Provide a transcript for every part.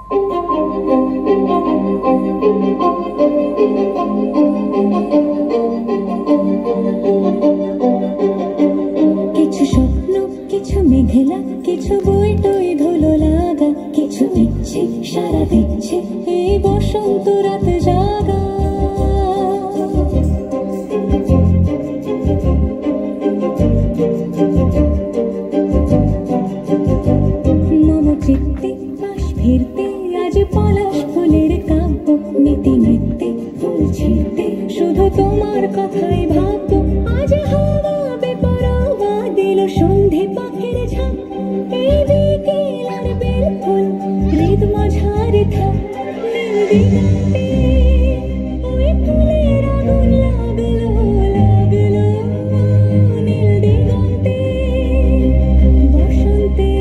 কিছু স্বপ্ন, কিছু মেঘলা, কিছু বই টই ধুলো লাগা, কিছু ইচ্ছে সারা দিচ্ছে এই বসন্ত রাত জাগা। মম চিত্তে পাশ ফিরতে আজ পলাশ ফুলের কাব্য, নীতি নিত্যে ফুল ছিঁড়তে শুধু তোমার কথাই ভাববো। আজ হাওয়া বেপরোয়া দিল সন্ধে পাখির ঝাঁক, এই বিকেল আর বেল ফুল হৃদ মাঝারে থাক। নীল দিগন্তে ওই ফুলের আগুন লাগলো লাগলো, নীল দিগন্তে বসন্তে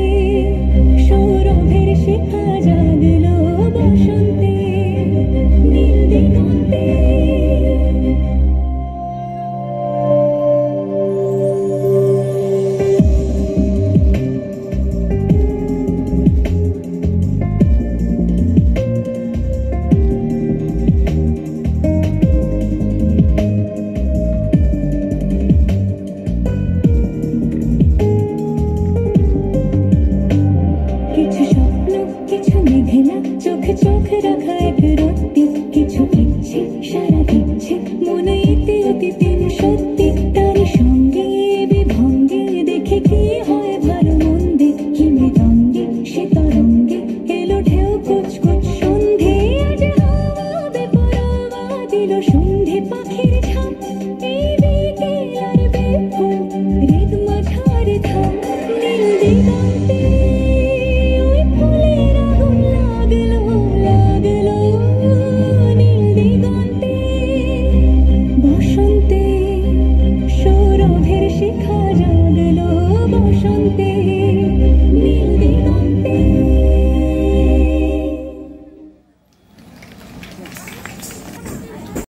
সৌরভের শিখা জাগলো, বসন্তে নীল দিগন্তে। কিছু স্বপ্ন, কিছু মেঘলা, চোখে চোখে রাখা এক